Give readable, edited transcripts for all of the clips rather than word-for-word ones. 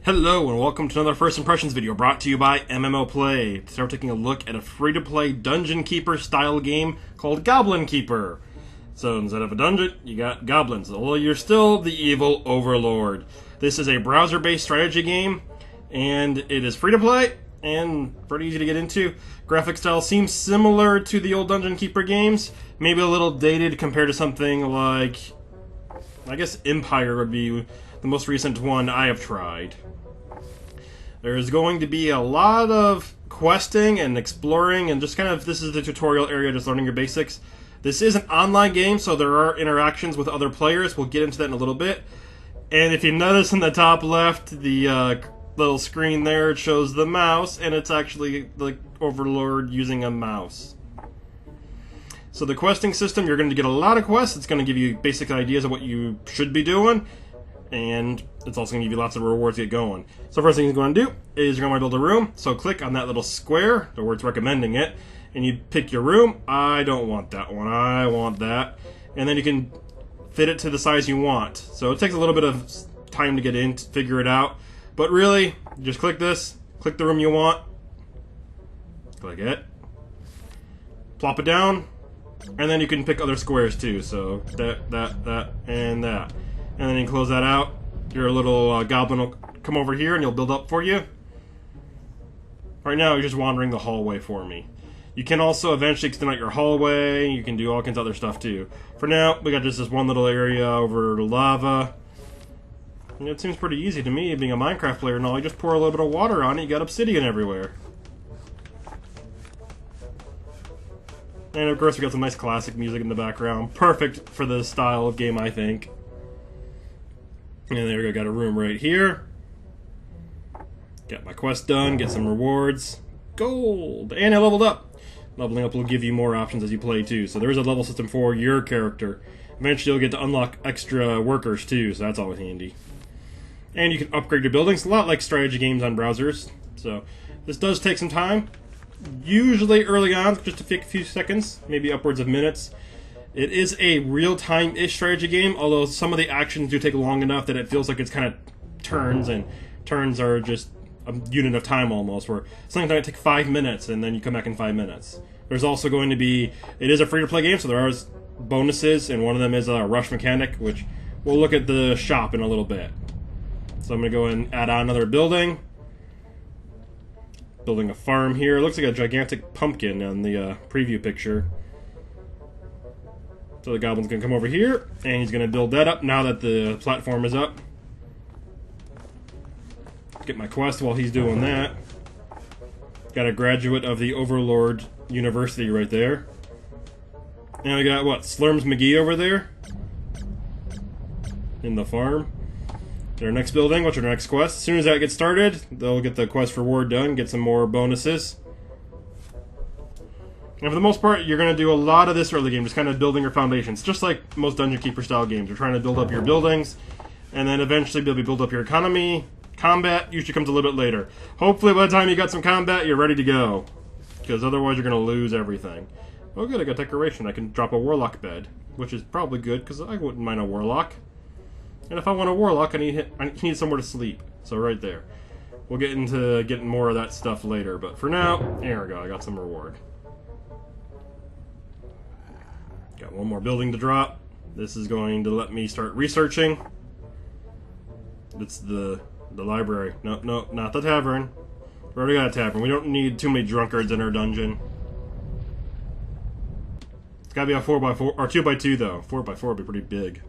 Hello and welcome to another First Impressions video brought to you by MMO Play. Today we're taking a look at a free-to-play Dungeon Keeper style game called Goblin Keeper. So instead of a dungeon, you got goblins, although you're still the Evil Overlord. This is a browser-based strategy game, and it is free-to-play and pretty easy to get into. Graphic style seems similar to the old Dungeon Keeper games, maybe a little dated compared to something like, I guess Empire would be the most recent one I have tried. There's going to be a lot of questing and exploring and just kind of, this is the tutorial area, just learning your basics. This is an online game, so there are interactions with other players. We'll get into that in a little bit. And if you notice in the top left, the little screen there, it shows the mouse, and it's actually the Overlord using a mouse. So the questing system, you're going to get a lot of quests. It's going to give you basic ideas of what you should be doing. And it's also going to give you lots of rewards to get going. So first thing you're going to do is you're going to build a room. So click on that little square, where it's recommending it, and you pick your room. I don't want that one. I want that. And then you can fit it to the size you want. So it takes a little bit of time to get in, to figure it out. But really, just click this, click the room you want, click it, plop it down, and then you can pick other squares too. So that, and that. And then you close that out. Your little goblin will come over here and he'll build up for you. Right now, you're just wandering the hallway for me. You can also eventually extend out your hallway. You can do all kinds of other stuff too. For now, we got just this one little area over lava. And it seems pretty easy to me, being a Minecraft player and all. You just pour a little bit of water on it, you got obsidian everywhere. And of course, we got some nice classic music in the background. Perfect for this style of game, I think. And there we go, got a room right here. Got my quest done, get some rewards. Gold! And I leveled up. Leveling up will give you more options as you play too. So there is a level system for your character. Eventually you'll get to unlock extra workers too, so that's always handy. And you can upgrade your buildings, a lot like strategy games on browsers. So this does take some time. Usually early on, just a few seconds, maybe upwards of minutes. It is a real-time-ish strategy game, although some of the actions do take long enough that it feels like it's kind of turns, and turns are just a unit of time almost, where something might take 5 minutes, and then you come back in 5 minutes. There's also going to be, it is a free-to-play game, so there are bonuses, and one of them is a rush mechanic, which we'll look at the shop in a little bit. So I'm going to go and add on another building. Building a farm here. It looks like a gigantic pumpkin on the preview picture. So the goblin's going to come over here, and he's going to build that up now that the platform is up. Get my quest while he's doing that. Got a graduate of the Overlord University right there. And we got, what, Slurms McGee over there? In the farm. Their next building, what's our next quest? As soon as that gets started, they'll get the quest reward done, get some more bonuses. And for the most part, you're going to do a lot of this early game, just kind of building your foundations. Just like most Dungeon Keeper style games. You're trying to build up your buildings, and then eventually be able to build up your economy. Combat usually comes a little bit later. Hopefully by the time you got some combat, you're ready to go. Because otherwise you're going to lose everything. Oh good, I got decoration. I can drop a warlock bed, which is probably good, because I wouldn't mind a warlock. And if I want a warlock, I need somewhere to sleep. So right there. We'll get into getting more of that stuff later, but for now, there we go, I got some reward. Got one more building to drop. This is going to let me start researching. It's the library. No, not the tavern. We already got a tavern. We don't need too many drunkards in our dungeon. It's gotta be a 4x4, or 2x2 though. 4x4 would be pretty big.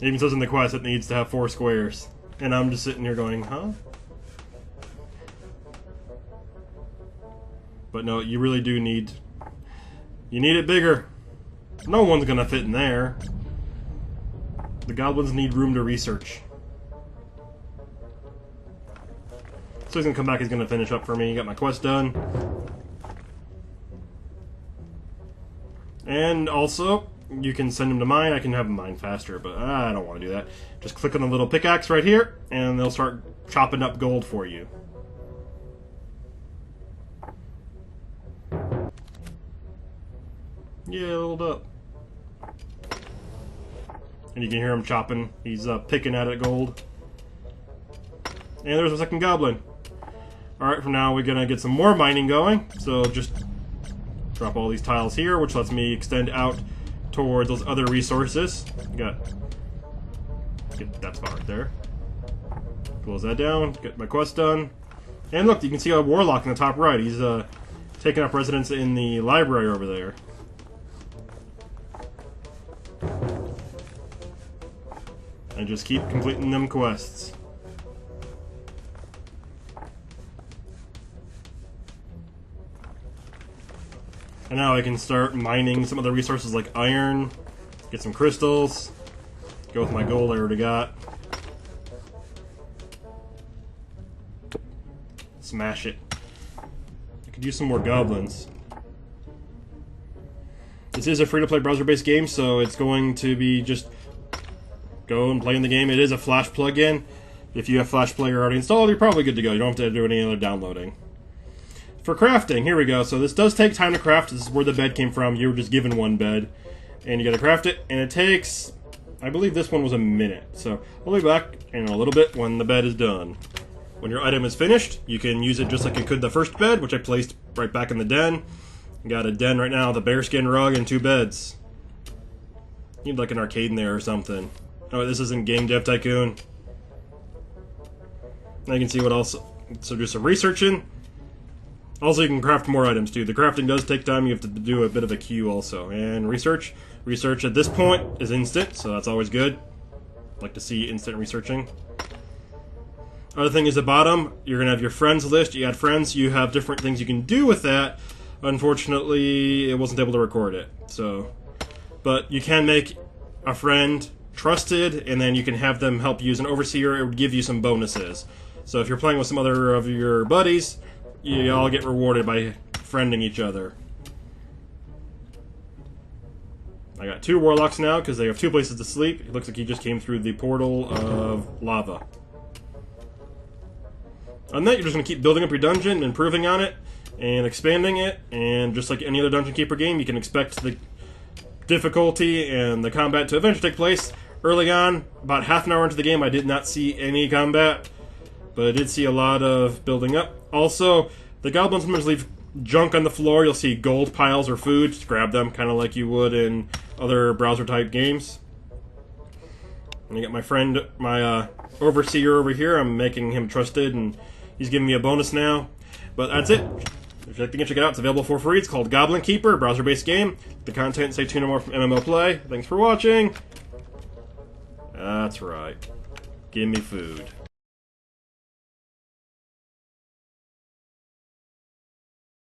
It even says in the quest it needs to have 4 squares. And I'm just sitting here going, huh? But no, you really do need... You need it bigger. No one's gonna fit in there. The goblins need room to research. So he's gonna come back, he's gonna finish up for me. Got my quest done. And also, you can send him to mine. I can have him mine faster, but I don't want to do that. Just click on the little pickaxe right here, and they'll start chopping up gold for you. Yeah, leveled up. And you can hear him chopping. He's picking at it gold. And there's a second goblin. Alright, for now we're gonna get some more mining going. So just drop all these tiles here, which lets me extend out toward those other resources. Get that spot right there. Close that down, get my quest done. And look, you can see a warlock in the top right. He's taking up residence in the library over there. And just keep completing them quests. And now I can start mining some other resources like iron, get some crystals, go with my gold I already got. Smash it. I could use some more goblins. This is a free-to-play browser-based game, so it's going to be just go and play in the game. It is a Flash plugin. If you have Flash Player already installed, you're probably good to go. You don't have to do any other downloading. For crafting, here we go. So this does take time to craft. This is where the bed came from. You were just given one bed. And you gotta craft it, and it takes, I believe this one was a minute. So I'll be back in a little bit when the bed is done. When your item is finished, you can use it just like you could the first bed, which I placed right back in the den. Got a den right now, the bearskin rug and 2 beds. Need like an arcade in there or something. Oh, this isn't Game Dev Tycoon. Now you can see what else. So do some researching. Also, you can craft more items too. The crafting does take time. You have to do a bit of a queue also. And research. Research at this point is instant, so that's always good. Like to see instant researching. Other thing is the bottom. You're going to have your friends list. You add friends. You have different things you can do with that. Unfortunately, it wasn't able to record it. So, but you can make a friend trusted, and then you can have them help you as an overseer. It would give you some bonuses. So if you're playing with some other of your buddies, you all get rewarded by friending each other. I got 2 warlocks now because they have 2 places to sleep. It looks like he just came through the portal of lava. On that, you're just going to keep building up your dungeon and improving on it and expanding it. And just like any other Dungeon Keeper game, you can expect the difficulty and the combat to eventually take place. Early on, about half an hour into the game, I did not see any combat, but I did see a lot of building up. Also, the goblins sometimes leave junk on the floor. You'll see gold piles or food. Just grab them, kind of like you would in other browser-type games. And you got my friend, my overseer over here. I'm making him trusted, and he's giving me a bonus now. But that's it. If you'd like to check it out, it's available for free. It's called Goblin Keeper, browser-based game. The content, stay tuned to more from MMO Play. Thanks for watching. That's right. Give me food.